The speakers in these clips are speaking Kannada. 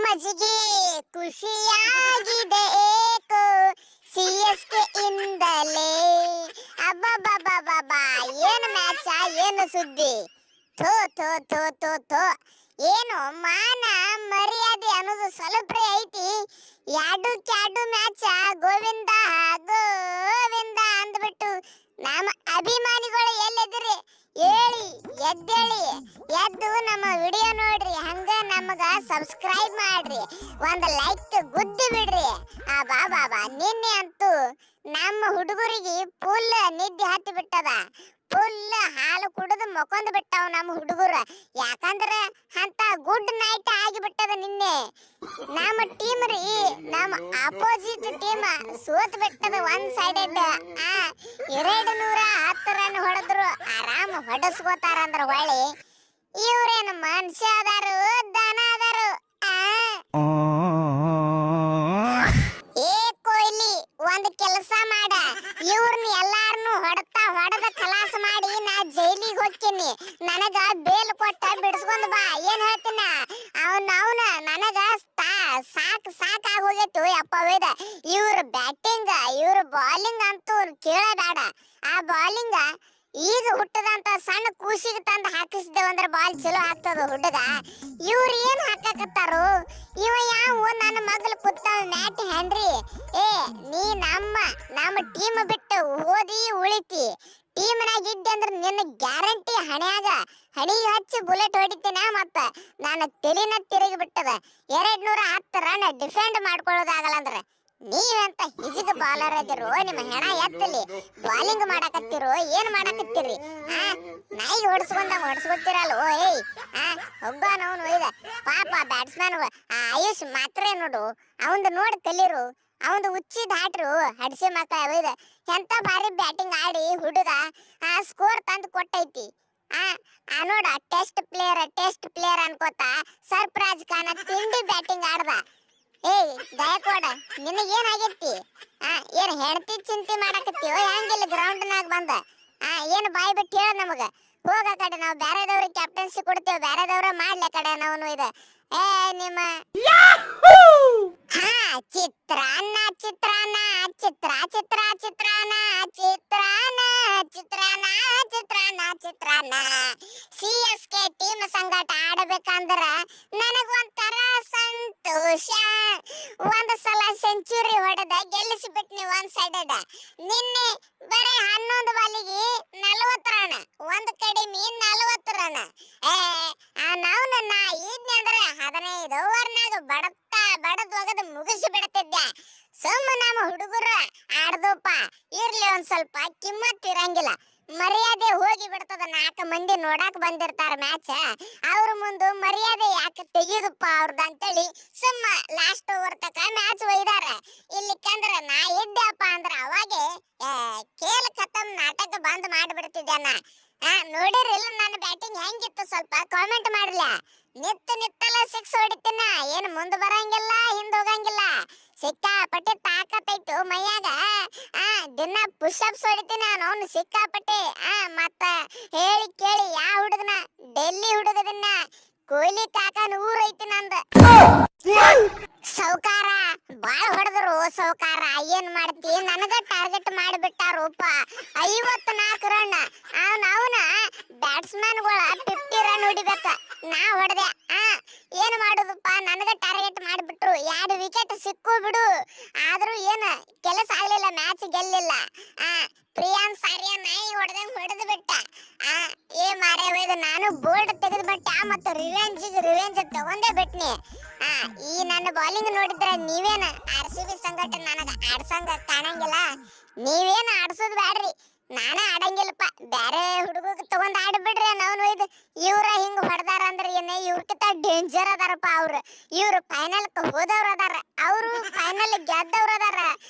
ಮಜಿಗೆ ಖುಷಿಯಾಗಿದೆ ಏಕೋ ಸಿಎಸ್ಕೆ ಇಂದಲೇ. ಅಬ್ಬಬ್ಬಬ್ಬಬ್ಬಾ, ಏನು ಮ್ಯಾಚ, ಏನು ಸುದ್ದಿ. ಥೋ ಥೋ ಥೋ ಥೋ ಥೋ, ಏನು ಮಾನ ಮರ್ಯಾದೆ ಅನ್ನೋದು ಸ್ವಲ್ಪ ಐತಿ. ಎರಡು ಕ್ಯಾಡು ಮ್ಯಾಚ ಗೋವಿಂದ ಗೋವಿಂದ ಅಂದ್ಬಿಟ್ಟು ನಮ್ಮ ಅಭಿಮಾನಿಗಳು ಎಲ್ಲಿದ್ರಿ ಹೇಳಿ, ಎದ್ದೇಳಿ, ಎದ್ದು ನಮ್ಮ ವಿಡಿಯೋ ನೋಡ್ರಿ, ಹಂಗ ನಮಗ ಸಬ್ಸ್ಕ್ರೈಬ್ ಮಾಡ್ರಿ, ಒಂದು ಲೈಕ್ ಗುದ್ದಿ ಬಿಡ್ರಿ. ಬಾಬಾ ನಿನ್ನೆ ಅಂತೂ ನಮ್ಮ ಹುಡುಗರಿಗೆ ಫುಲ್ ನಿದ್ದೆ ಹತ್ತಿ ಬಿಟ್ಟದ. ಫುಲ್ ಹಾಲು ಕುಡಿದು ಮಕೊಂಡ್ ಬಿಟ್ಟಾವ ನಮ್ಮ ಹುಡುಗರು. ಯಾಕಂದ್ರೆ ಅಂತ ಗುಡ್ ನೈಟ್ ಆಗಿಬಿಟ್ಟದ ನಿನ್ನೆ. ನಮ್ಮ ಟೀಮ್ ರೀ, ನಮ್ಮ ಅಪೋಸಿಟ್ ಟೀಮ್ ಸೋತ್ ಬಿಟ್ಟದ. ಒನ್ ಸೈಡೆಡ್ 210 ರನ್ ಹೊಡೆದ್ರು, ಆರಾಮ್ ಹೊಡಸ್ಕೋತಾರ ಅಂದ್ರ ಹೊಳ್ಳಿ. ಇವ್ರೇನು ಮನುಷ್ಯ ಅದಾರು ದನ ಅದಾರು. ಏ ಕೊಹ್ಲಿ, ಒಂದ್ ಕೆಲಸ ಮಾಡ, ಇವ್ರನ್ನ ಎಲ್ಲಾರನ್ನು ಹೊಡೆದ ಖಲಾಸ ಮಾಡಿ ನಾ ಜೈಲಿಗೆ ಹೋಗ್ತೀನಿ. ನನಗ ಬೇಲ್ ಕೊಟ್ಟ ಬಿಡಿಸ್ಕೊಂಡ್ ಬಾ. ಏನ್ ಹೇಳ್ತೀನ? ಅವನ ನನಗ ಸಾಕಾಗಿ ಹೋಗೈತು ಯಪ್ಪ. ಇವ್ರ ಬ್ಯಾಟಿಂಗ್, ಇವ್ರ ಬಾಲಿಂಗ್ ಅಂತೂ ಕೇಳಬೇಡ. ಆ ಬಾಲಿಂಗ್ ಈಗ ಹುಟ್ಟದಂತ ಸಣ್ಣ ಕೂಸಿಗೆ ತಂದು ಹಾಕಿಸಿದ್ದೇವೆ ಅಂದ್ರೆ ಬಾಲ್ ಚಲೋ ಆಗ್ತದ ಹುಡುಗ. ಇವ್ರು ಏನ್ ಹಾಕಕತ್ತಾರು? ಇವ ಯಾವ ನನ್ನ ಮಗಳು ಕೂತಾವ ಮ್ಯಾಟ್ ಹೆನ್ರಿ. ನೀ ನಮ್ಮ ಟೀಮ್ ಬಿಟ್ಟು ಓದಿ ಉಳಿತಿ. ಟೀಮ್ನಾಗ ಇದ್ದೆ ಅಂದ್ರೆ ನಿನ್ನ ಗ್ಯಾರಂಟಿ ಹಣಿಗೆ ಹಚ್ಚಿ ಬುಲೆಟ್ ಹೊಡಿತೇನೆ. ಮತ್ತ ನಾನು ತಲೆನ ತಿರುಗಿ ಬಿಟ್ಟದ. 210 ರನ್ ಡಿಫೆಂಡ್ ಮಾಡ್ಕೊಳ್ಳೋದಾಗಲ್ಲ ಅಂದ್ರೆ ನೀವೆಂತ ಹಿಜಿಗ ಬಾಲರ್ ಅದಿರೋ? ನಿಮ್ಮ ಹೆಣ ಎತ್ತಲಿ ಬಾಲಿಂಗ್ ಮಾಡಕತ್ತಿರೋ? ಏನ್ ಮಾಡಕತ್ತೀರಿ? ನಾಯಿ ಹೊಡ್ಸ್ಕೊತಿರಲ್ವೋ? ಒಬ್ಬನವನು ಒಯ್ದ ಪಾಪ ಬ್ಯಾಟ್ಸ್ಮನ್ ಆಯುಷ್ ಮಾತ್ರ ನೋಡು, ಅವಂದು ನೋಡಿ ಕಲೀರು. ಅವಂದು ಉಚ್ಚಿ ದಾಟ್ರು ಹಡ್ಸಿ ಮಕ್ಕಳ ಒಯ್ದ. ಎಂತ ಭಾರಿ ಬ್ಯಾಟಿಂಗ್ ಆಡಿ ಹುಡುಗ ಸ್ಕೋರ್ ತಂದು ಕೊಟ್ಟೈತಿ. ನೋಡ, ಟೆಸ್ಟ್ ಪ್ಲೇಯರ್ ಅನ್ಕೋತ ಸರ್ಫರಾಜ್ ಖಾನ್ ತಿಂಡಿ ಬ್ಯಾಟಿಂಗ್ ಆಡ್ದ. ಗಾಯಕ್ವಾಡ, ನಿನಗೇನಾಗೈತಿ? ಏನ್ ಹೆಂಡತಿ ಚಿಂತೆ ಮಾಡಕತ್ತೀವೋ ಹೆಂಗಿಲ್ಲ ಗ್ರೌಂಡ್ನಾಗ ಬಂದ? ಏನು ಬಾಯಿ ಬಿಟ್ಟು ಹೇಳ ನಮಗ. ಹೋಗ ಕಡೆ, ನಾವು ಬೇರೆದವ್ರಿಗೆ ಕ್ಯಾಪ್ಟನ್ಸಿ ಕೊಡ್ತೇವೆ, ಬೇರೆದವ್ರ ಮಾಡ್ಲಿ ಕಡೆ. ನಾವು ಇದು ನಿಮ್ಮ ಚಿತ್ರಾನ್ನ ಚಿತ್ರಾನ್ನ ಚಿತ್ರ ಚಿತ್ರ ಚಿತ್ರಾನ್ನ ಚಿತ್ರಾನ್ನ ಚಿತ್ರಾನ್ನ ಚಿತ್ರಾನ್ನ ಚಿತ್ರಾನ್ನ. ಸಿಎಸ್ಕೆ ಟೀಮ್ ಸಂಗಟ ಆಡಬೇಕಂದ್ರ ನನಗೊಂಥರ ಸಂತೋಷ. ಒಂದು ಸಲ ಸೆಂಚುರಿ ಹೊಡೆದ ಗೆಲ್ಲಿಸಿಬಿಟ್ನಿ ಒನ್ ಸೈಡೆಡ್. ನಿನ್ನೆ ಬರೀ 11 ಬಾಲಿಗೆ 40 ರನ್, ಒಂದು ಕಡಿಮೆ 40 ರನ್. ನಾವು ನಾ ಇದ್ನಿ ಅಂದ್ರೆ 15 ಓವರ್ನಾಗ ಬಡದ್ ಒಗದು ಮುಗಿಸಿ ಬಿಡ್ತಿದ್ದೆ. ಸುಮ್ಮ ನಮ್ಮ ಹುಡುಗರು ಆಡ್ದಪ್ಪ, ಇರ್ಲಿ ಒಂದ್ ಸ್ವಲ್ಪ ಕಿಮ್ಮತ್ ಇರಂಗಿಲ್ಲ, ಮರ್ಯಾದೆ ಹೋಗಿ ಬಿಡ್ತದ. 4 ಮಂದಿ ನೋಡಾಕ್ ಬಂದಿರ್ತಾರ ಮ್ಯಾಚ್, ಅವ್ರ ಮುಂದೆ ಮರ್ಯಾದೆ ಯಾಕೆ ತೆಗಿದಪ್ಪ ಅವ್ರದ್ದು ಅಂತೇಳಿ ಸುಮ್ಮ ಲಾಸ್ಟ್ ಓವರ್ ತಕ ಮ್ಯಾಚ್ ಒಯ್ದಾರ. ಇಲ್ಲಿಕಂದ್ರ ನಾ ಇದ್ದಪ್ಪ ಅಂದ್ರ ಅವಾಗೆ ಕೇಲ್ ಖತಮ್ ನಾಟಕ ಬಂದ್ ಮಾಡಿಬಿಡ್ತಿದ್ದೆ. ನೋಡಿರಿಲ್ಲ ನನ್ನ ಬ್ಯಾಟಿಂಗ್ ಹೆಂಗಿತ್ತು? ಸ್ವಲ್ಪ ಕಾಮೆಂಟ್ ಮಾಡ್ಲ. ನಿತ್ತಲ್ಲ 6 ಹೊಡಿತೀನ, ಏನು ಮುಂದೆ ಬರಂಗಿಲ್ಲ ಹಿಂದೆ ಹೋಗಂಗಿಲ್ಲ. ಸಿಕ್ಕಾಪಟ್ಟೆ ತಾಕತ್ತೈತು ಮೈಯಾಗ. ದಿನ ಪುಷಪ್ಸ್ ಹೊಡಿತೀನಿ ಅವನು ಸಿಕ್ಕಾಪಟ್ಟೆ. ಮತ್ತ ಹೇಳಿ ಕೇಳಿ ಯಾವ ಹುಡುಗನ? ಡೆಲ್ಲಿ ಹುಡುಗದನ್ನ ಕೊಹ್ಲಿ ಕಾಕನ ಊರೈತಿ ನಂದ. ಸೌಕಾರ ಬಾಳ ಹೊಡೆದ್ರು ಸೌಕಾರ. ಏನ್ ಮಾಡ್ತಿ? ನನಗ ಟಾರ್ಗೆಟ್ ಮಾಡಿಬಿಟ್ಟಾರಪ್ಪ. 54 ರನ್. ಅವನ ಬ್ಯಾಟ್ಸ್ಮನ್ಗಳ 50 ರನ್ ಹೊಡಿಬೇಕ, ನಾ ಹೊಡೆದೆ. ಏನ್ ಮಾಡುದಪ್ಪ, ನನಗ ಟಾರ್ಗೆಟ್ ಮಾಡಿಬಿಟ್ರು. 2 ವಿಕೆಟ್ ಸಿಕ್ಕು ಬಿಡು, ಆದ್ರೂ ಏನ ಕೆಲಸ ಆಗ್ಲಿಲ್ಲ, ಮ್ಯಾಚ್ ಗೆಲ್ಲಿಲ್ಲ. ಪ್ರಿಯಾನ್ ಸಾರಿಯಾ ನಾಯಿ ಹೊಡೆದು ಬಿಟ್ಟ. ಮಾರೇ ಹೋಯ್ದು ನಾನು ಬೋಲ್ಡ್ ತೆಗೆದು ಬಿಟ್ಟ. ಮತ್ತು ರಿವೆಂಜ್ ತಗೊಂಡೇ ಬಿಟ್ನಿ. ಈ ನನ್ನ ಬಾಲಿಂಗ್ ನೋಡಿದ್ರೆ ನೀವೇನ RCB ಸಂಗಟ ನನಗ ಆಡ್ಸಂಗ ಕಾಣಂಗಿಲ್ಲ. ನೀವೇನು ಆಡ್ಸೋದು ಬ್ಯಾಡ್ರಿ, ನಾನ ಆಡಂಗಿಲ್ಲಪ್ಪ. ಬ್ಯಾರೆ ಹುಡುಗ ತಗೊಂಡ್ ಆಡ್ಬಿಡ್ರಿ. ನಾವು ಇದು ಇವ್ರ ಹಿಂಗ್ ಹೊಡೆದಾರ ಅಂದ್ರೆ ಏನ ಇವ್ರಕಿಂತ ಡೇಂಜರ್ ಅದಾರಪ್ಪ ಅವ್ರು. ಇವ್ರು ಫೈನಲ್ ಹೋದವ್ರ ಅದಾರ, ಅವರು ಫೈನಲ್ ಗೆದ್ದವ್ರ ಅದಾರ.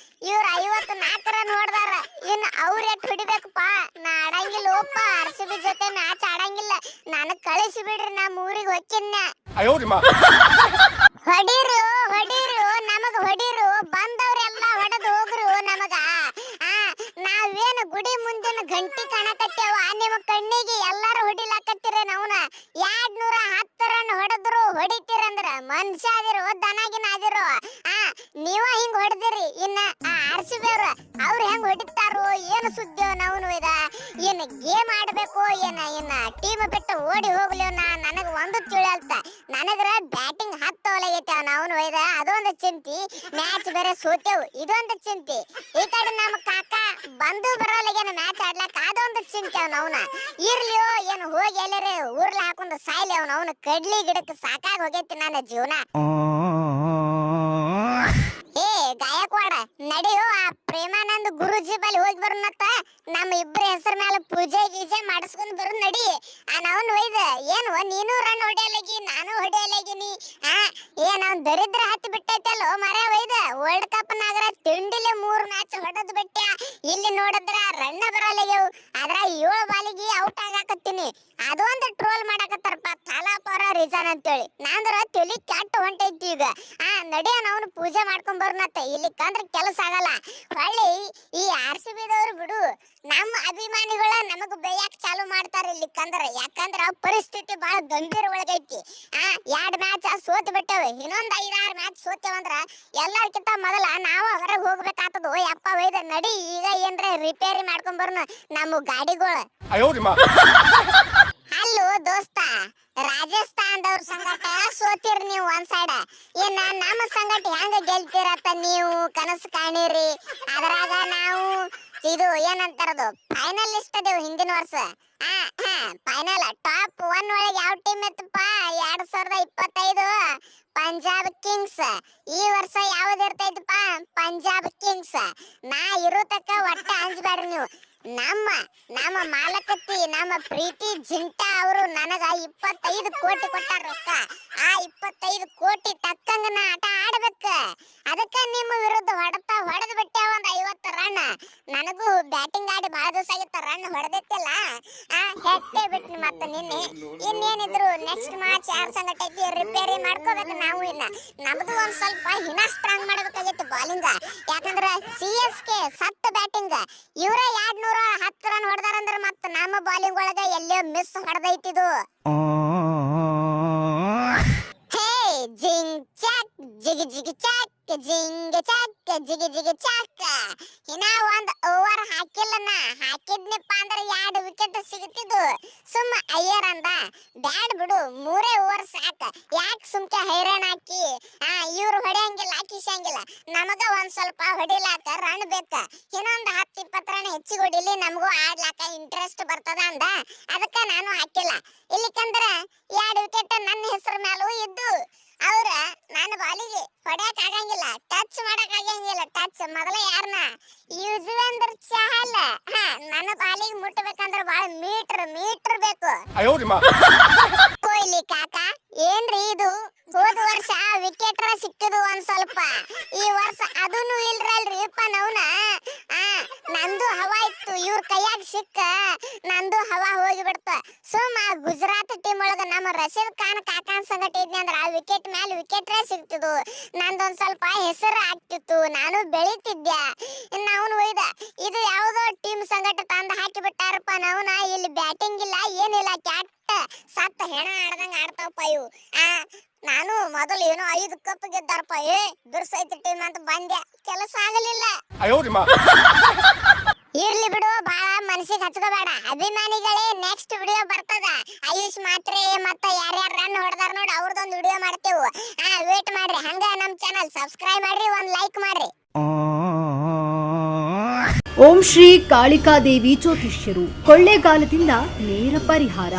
ಇವ್ರು 54 ರನ್ ಹೊಡೆದಾರ. ಇನ್ನು ಅವ್ರ ಎಟ್ ಹೊಡಿಬೇಕಪ್ಪ? ನಾ ಆಡಂಗಿಲ್ಲ ಒಪ್ಪ, RCB ಜೊತೆ ಮ್ಯಾಚ್ ಆಡಂಗಿಲ್ಲ. ನನಗ್ ಕಳಿಸಿ ಬಿಡ್ರಿ, ನಮ್ಮ ಊರಿಗೆ ಹೊಕ್ಕಿನ್ನ. ಹೊಡೀರು ನಮಗ ಹೊಡೀರು. ಬಂದವ್ರೆಲ್ಲ ಹೊಡೆದು ಹೋಗ್ರು ನಮಗ. ನಾವೇನು ಗುಡಿ ಮುಂದಿನ ಗಂಟಿ ಕಾಣಕತ್ತೇವ, ನಿಮ್ಮ ಕಣ್ಣಿಗೆ ಎಲ್ಲಾರು ಹೊಡಿಲಾಕತ್ತೀರ. ನಾವ್ನ 210 ರನ್ ಹೊಡೆದ್ರು ಹೊಡಿತೀರಂದ್ರ ಮನುಷ್ಯ ಅದಿರೋ ದನಾಗಿನ ಅದಿರೋ ನೀವ ಹಿಂಗ್ ಹೊಡೆದಿರಿ. ಇನ್ನ RCB ಅವ್ರು ಹೆಂಗ್ ಹೊಡಿತಾರೋ ಏನು ಸುದ್ದಿ ನಾವು ಏನ್ ಗೇಮ್ ಆಡ್ಬೇಕು ಇನ್ನ ಟೀಮ್ ಬಿಟ್ಟು ಓಡಿ ಹೋಗ್ಲಿ ನನಗ್ ಒಂದು ತಿಳಿಯಲ್ತ. ನನಗ್ರ ಬ್ಯಾಟಿಂಗ್ ಹತ್ತೋಲಾಗೈತೆ ನಾವು ಅದೊಂದು ಚಿಂತಿ. ಮ್ಯಾಚ್ ಬೇರೆ ಸೋತೇವು ಇದೊಂದು ಚಿಂತಿ. ಈ ಕಡೆ ನಮ್ಮ ಕಾಕ ಬಂದು ಬರೋಲಾಗೇನ ಮ್ಯಾಚ್ ಆಡ್ಲಾಕ ಅದೊಂದು ಚಿಂತೆ ಅವನ. ಇರ್ಲಿಯೋ ಏನು ಹೋಗಿ ಎಲ್ಲರೇ ಊರ್ಲ ಹಾಕೊಂಡು ಸಾಯ್ಲಿ ಅವನ ಕಡ್ಲಿ ಗಿಡಕ್ಕೆ ಸಾಕಾಗಿ ಹೋಗೈತಿ ನನ್ನ ಜೀವನ. ಏ ಗಾಯಕ್ವಾಡ ನಡೆಯೋ ಆ ಪ್ರೇಮಾನಂದ್ ಗುರುಜಿ ಬಳಿ ಹೋಗಿ ಬರೋಣತ್ತ. ನಮ್ಮ ಇಬ್ಬರ ಹೆಸರ ಮೇಲೆ ಪೂಜೆ ಗೀಜೆ ಮಾಡಿಸ್ಕೊಂಡ್ ಬರು ನಡಿ. ನಾವ್ ಒಯ್ದ ಏನು ನೀನು ರನ್ ಹೊಡೆಯಲಾಗಿ ನಾನು ಹೊಡೆಯಲಾಗಿನಿ. ಏನ್ ಅವ್ನ್ ದರಿದ್ರ ಹತ್ತಿ ಬಿಟ್ಟೈತಲ್ಲೋ ಮರ ಒಯ್ದ. ವರ್ಲ್ಡ್ ಕಪ್ ನಾಗರ ತಿಂಡಿಲೆ 3 ಮ್ಯಾಚ್ ಹೊಡೆದ್ ಬಿಟ್ಟ. ಇಲ್ಲಿ ನೋಡಿದ್ರ ರನ್ನ ಬರಲಾಗ್ಯವು. ಅದ್ರ 7 ಬಾಲಿಗೆ ಔಟ್ ಆಗಾಕತ್ತೀನಿ. ಅದೊಂದು ಟ್ರೋಲ್ ಮಾಡಕತ್ತಾರಪ್ಪ ತಾಲಾಪರ ರೀಸನ್ ಅಂತೇಳಿ. ನಾಂದ್ರ ತಲಿ ಕೆಟ್ಟ ಹೊಂಟೈತಿ ಈಗ. ನಡಿಯ ನಾವು ಪೂಜೆ ಮಾಡ್ಕೊಂಡ್ ಬರೋಣತ್ತ. ಇಲ್ಲಿ ಕಂದ್ರ ಕೆಲಸ ಆಗಲ್ಲ. ಹೊಳ್ಳಿ ಈ RCB ದವ್ರು ಬಿಡು ನಮ್ಮ ಅಭಿಮಾನಿಗಳ ನಮಗ ಬೇಯಕ್ ಚಾಲು ಮಾಡ್ತಾರ ಇಲ್ಲಿ ಕಂದ್ರ. ಯಾಕಂದ್ರ ಪರಿಸ್ಥಿತಿ ಬಹಳ ಗಂಭೀರ ಒಳಗೈತಿ. 2 ಮ್ಯಾಚ್ ಸೋತ್ ಬಿಟ್ಟೇವೆ. ಇನ್ನೊಂದ್ 5-6 ಮ್ಯಾಚ್ ಸೋತೇವಂದ್ರ ಎಲ್ಲಾರ್ಕಿಂತ ಮೊದಲ ನಾವು ಹೊರಗೆ ಹೋಗ್ಬೇಕಾಗ್ತದ. ಯಪ್ಪ ಒಯ್ದ ನಡಿ ಈಗ ಏನ್ರ ರಿಪೇರಿ ಮಾಡ್ಕೊಂಡ್ ಬರೋಣ ನಮ್ಮ ಗಾಡಿಗಳು. ಅಲ್ಲೋ ದೋಸ್ತ, ರಾಜಸ್ಥಾನದವ್ರ ಸಂಗಟ ಸೋತಿರ್ ನೀವು ಒಂದ್ ಸೈಡ್. ಇನ್ನ ನಮ್ಮ ಸಂಗಟ ಹೆಂಗ ಗೆಲ್ತಿರತ್ತ ನೀವು ಕನಸು ಕಾಣಿರಿ. ಅದ್ರಾಗ ನಾವು ಇದು ಏನಂತಾರದು ಫೈನಲಿಸ್ಟ್ ಅದೇವು ಹಿಂದಿನ ವರ್ಷ. ಫೈನಲ್ ಟಾಪ್ 1 ಒಳಗೆ ಯಾವ ಟೀಮ್ ಇತ್ತಪ್ಪ 2025 ಪಂಜಾಬ್ ಕಿಂಗ್ಸ್. ಈ ವರ್ಷ ಯಾವ್ದು ಇರ್ತೈತಪ್ಪ ಪಂಜಾಬ್ ಕಿಂಗ್ಸ್. ನಾ ಇರೋತಕ್ಕ ಒಟ್ಟ ಅಂಜಬೇಡ್ರಿ ನೀವು. ನಮ್ಮ ಮಾಲಕತ್ತಿ ನಮ್ಮ ಪ್ರೀತಿ ಜಿಂಟ ಅವರು ನನಗ 25 ಕೋಟಿ ಕೊಟ್ಟಾರ ರೊಕ್ಕ. 25 ಕೋಟಿ ತಕ್ಕಂಗ ನಾ ಆಟ ಆಡ್ಬೇಕ. ಅದಕ್ಕ ನಿಮ್ಮ ವಿರುದ್ಧ ಹೊಡೆದ್ ಬಿಟ್ಟೆ ಒಂದ್ 50 ರನ್. ನನಗೂ ಬ್ಯಾಟಿಂಗ್ ಆಡಿ ಬಹಳ ದಿವಸ ಆಗಿತ್ತ ರನ್ ಹೊಡೆದಿತ್ತಿಲ್ಲ. ಹೆಟ್ಟೆ ಬಿಟ್ನಿ ಮತ್ತ ನಿನ್ನೆ. ಇನ್ನೇನಿದ್ರು ನೆಕ್ಸ್ಟ್ ಮ್ಯಾಚ್ ಯಾರ ಸಂಗಟ ಐತಿ ರಿಪೇರಿ ಮಾಡ್ಕೋಬೇಕು ನಾವು. ಇನ್ನ ನಮ್ದು ಒಂದ್ ಸ್ವಲ್ಪ ಹಿನ ಸ್ಟ್ರಾಂಗ್ ಮಾಡಬೇಕಾಗಿತ್ತು ಬಾಲಿಂಗ್. ಯಾಕಂದ್ರ CSK ಸತ್ತ ಬ್ಯಾಟಿಂಗ್ ಇವರ 210 ರನ್ ಹೊಡೆದಾರಂದ್ರ ಮತ್ತ ನಮ್ಮ ಬಾಲಿಂಗ್ ಒಳಗ ಎಲ್ಲೋ ಮಿಸ್ ಹೊಡೆದೈತಿದು. ಹೇ ಜಿಂಗ್ ಚಾಕ್ ಜಿಗಿ ಜಿಗಿ ಚಾಕ್ ಜಿಂಗ್ ಚಾಕ್ ಜಿಗಿ ಜಿಗಿ ಚಾಕ್. ಇನ್ನ ಒಂದ್ ಓವರ್ ಹಾಕಿಲ್ಲನ. ಹಾಕಿದ್ನಪ್ಪ ಅಂದ್ರ 2 ವಿಕೆಟ್ ಸಿಗುತ್ತಿದ್ದು. ಸುಮ್ಮ ಅಯ್ಯರ್ ಅಂದ ಬ್ಯಾಡ್ ಬಿಡು 3 ಓವರ್ ಸಾಕ. ಯಾಕೆ ಸುಮ್ಕೆ ಹೈರಾಣ ಹಾಕಿ ಇವ್ರು ಹೊಡೆಯಂಗಿಲ್ಲ ಕಿಸಂಗಿಲ್ಲ. ನಮಗ ಒಂದ್ ಸ್ವಲ್ಪ ಹೊಡಿಲಾಕ ರನ್ ಬೇಕ. ಇನ್ನೊಂದ್ 10-20 ರನ್ ಹೆಚ್ಚಿಗೆ ಹೊಡಿಲಿ ನಮಗೂ ಆಡ್ಲಾಕ ಇಂಟ್ರೆಸ್ಟ್ ಬರ್ತದ ಅಂದ. ಅದಕ್ಕ ನಾನು ಹಾಕಿಲ್ಲ. ಇಲ್ಲಿಕಂದ್ರ 2 ವಿಕೆಟ್ ನನ್ನ ಹೆಸರು ಮೇಲೂ ಇದ್ದು. ಅವ್ರ ನನ್ನ ಬಾಲಿಗೆ ಹೊಡ್ಯಾಕ್ ಆಗಂಗಿಲ್ಲ, ಟಚ್ ಮಾಡಕ್ ಆಗಂಗಿಲ್ಲ. ಟಚ್ ಮೊದಲ ಯಾರನ್ನ ಯುಜ್ವೇಂದ್ರ ಚಹಲ್. ನನ್ನ ಬಾಲಿಗೆ ಮುಟ್ಟಬೇಕಂದ್ರ ಬಹಳ ಮೀಟರ್ ಬೇಕು. ಕೊಹ್ಲಿ ಕಾಕ ಏನ್ರಿ ಇದು? ಹೋದ ವರ್ಷ ವಿಕೆಟ್ ಸಿಕ್ಕಿದು ಒಂದ್ ಸ್ವಲ್ಪ. ಈ ವರ್ಷ ಅದನ್ನು ಇಲ್ರಲ್ರಿ ಅಪ್ಪ ನವ್ನ. ನಂದು ಹವಾ ಇತ್ತು ಇವ್ರ ಕೈಯಾಗ ಸಿಕ್ಕ ನಂದು ಹವಾ ಹೋಗಿ ಬಿಡ್ತ. ಸುಮ್ಮ ಗುಜರಾತ್ ಟೀಮ್ ಒಳಗ ನಮ್ಮ ರಶೀದ್ ಖಾನ್ ಕಾಕನ್ ಸಂಗಟ ಇದ್ನಿ ಅಂದ್ರ ವಿಕೆಟ್ ಮೇಲೆ ವಿಕೆಟ್ ಸಿಕ್ತಿದ್ದು. ನಂದೊಂದ್ ಸ್ವಲ್ಪ ಹೆಸರು ಆಗ್ತಿತ್ತು, ನಾನು ಬೆಳಿತಿದ್ದೆ. ನಾವು ಒಯ್ದ ಇದು ಯಾವ್ದೋ ಟೀಮ್ ಸಂಗಟ ತಂದು ಹಾಕಿ ಬಿಟ್ಟಾರಪ್ಪ ನವ್ನ. ಇಲ್ಲಿ ಬ್ಯಾಟಿಂಗ್ ಇಲ್ಲ ಏನಿಲ್ಲ, ಕ್ಯಾಟ್ ಸತ್ತ ಹೆಣ ಆಡ್ದಂಗ ಆಡ್ತಾವಪ್ಪ ಇವು. ನಾನು ಮೊದಲು ಏನೋ 5 ಕಪ್ ಗೆದ್ದಾರಪ್ಪ. ಬಿರ್ಸೈತಿ ಟೀಮ್ ಅಂತ ಬಂದೆ, ಕೆಲಸ ಆಗಲಿಲ್ಲ. ಇರ್ಲಿ ಬಿಡು, ಬಾಳ ಮನಸ್ಸಿಗೆ ಹಚ್ಕೋಬೇಡ. ಅಭಿಮಾನಿಗಳೇ ನೆಕ್ಸ್ಟ್ ವಿಡಿಯೋ ಬರ್ತದ. ಆಯುಷ್ ಮಾತ್ರೆ ಮತ್ತ ಯಾರ್ಯಾರು ರನ್ ಹೊಡೆದಾರ ನೋಡಿ ಅವ್ರದೊಂದು ವಿಡಿಯೋ ಮಾಡ್ತೇವು. ವೇಟ್ ಮಾಡ್ರಿ. ಹಂಗ ನಮ್ ಚಾನಲ್ ಸಬ್ಸ್ಕ್ರೈಬ್ ಮಾಡ್ರಿ, ಒಂದ್ ಲೈಕ್ ಮಾಡ್ರಿ. ಓಂ ಶ್ರೀ ಕಾಳಿಕಾದೇವಿ ಜ್ಯೋತಿಷ್ಯರು ಕೊಳ್ಳೇಗಾಲದಿಂದ ನೇರ ಪರಿಹಾರ.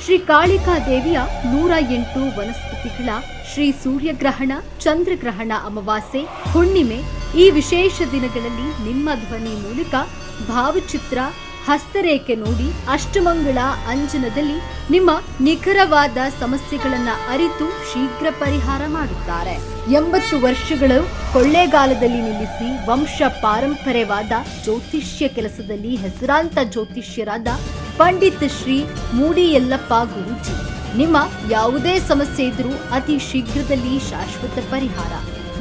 ಶ್ರೀ ಕಾಳಿಕಾದೇವಿಯ 108 ವನಸ್ಪತಿಗಳ ಶ್ರೀ ಸೂರ್ಯಗ್ರಹಣ, ಚಂದ್ರಗ್ರಹಣ, ಅಮಾವಾಸ್ಯೆ, ಹುಣ್ಣಿಮೆ ಈ ವಿಶೇಷ ದಿನಗಳಲ್ಲಿ ನಿಮ್ಮ ಧ್ವನಿ ಮೂಲಕ ಭಾವಚಿತ್ರ, ಹಸ್ತರೇಖೆ ನೋಡಿ ಅಷ್ಟಮಂಗಳ ಅಂಜನದಲ್ಲಿ ನಿಮ್ಮ ನಿಖರವಾದ ಸಮಸ್ಯೆಗಳನ್ನು ಅರಿತು ಶೀಘ್ರ ಪರಿಹಾರ ಮಾಡುತ್ತಾರೆ. 80 ವರ್ಷಗಳು ಕೊಳ್ಳೇಗಾಲದಲ್ಲಿ ನಿಲ್ಲಿಸಿ ವಂಶ ಪಾರಂಪರ್ಯವಾದ ಜ್ಯೋತಿಷ್ಯ ಕೆಲಸದಲ್ಲಿ ಹೆಸರಾಂತ ಜ್ಯೋತಿಷ್ಯರಾದ ಪಂಡಿತ್ ಶ್ರೀ ಮೂಡಿ ಯಲ್ಲಪ್ಪ ಗುರೂಜಿ. ನಿಮ್ಮ ಯಾವುದೇ ಸಮಸ್ಯೆ ಇದ್ರೂ ಅತಿ ಶೀಘ್ರದಲ್ಲಿ ಶಾಶ್ವತ ಪರಿಹಾರ.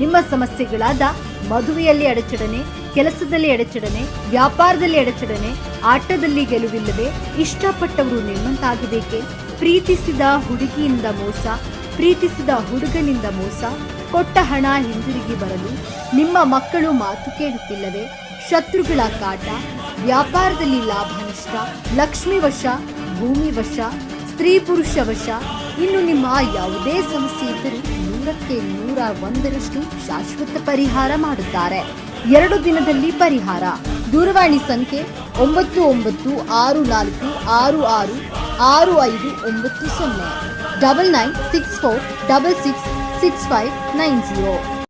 ನಿಮ್ಮ ಸಮಸ್ಯೆಗಳಾದ ಮದುವೆಯಲ್ಲಿ ಅಡಚಣೆ, ಕೆಲಸದಲ್ಲಿ ಅಡಚಣೆ, ವ್ಯಾಪಾರದಲ್ಲಿ ಅಡಚಣೆ, ಆಟದಲ್ಲಿ ಗೆಲುವಿಲ್ಲದೆ, ಇಷ್ಟಪಟ್ಟವರು ನಿಮ್ಮಂತಾಗಬೇಕೆ, ಪ್ರೀತಿಸಿದ ಹುಡುಗಿಯಿಂದ ಮೋಸ, ಪ್ರೀತಿಸಿದ ಹುಡುಗನಿಂದ ಮೋಸ, ಕೊಟ್ಟ ಹಣ ಹಿಂದಿರುಗಿ ಬರಲು, ನಿಮ್ಮ ಮಕ್ಕಳು ಮಾತು ಕೇಳುತ್ತಿಲ್ಲವೇ, ಶತ್ರುಗಳ ಕಾಟ, ವ್ಯಾಪಾರದಲ್ಲಿ ಲಾಭ ನಷ್ಟ, ಲಕ್ಷ್ಮಿ ವಶ, ಭೂಮಿ ವಶ, ಸ್ತ್ರೀ ಪುರುಷ ವಶ, ಇನ್ನು ನಿಮ್ಮ ಯಾವುದೇ ಸಮಸ್ಯೆ ಇದ್ದರೂ 100ಕ್ಕೆ 101ರಷ್ಟು ಶಾಶ್ವತ ಪರಿಹಾರ ಮಾಡುತ್ತಾರೆ. 2 ದಿನದಲ್ಲಿ ಪರಿಹಾರ. ದೂರವಾಣಿ ಸಂಖ್ಯೆ 9964666590 9964666590.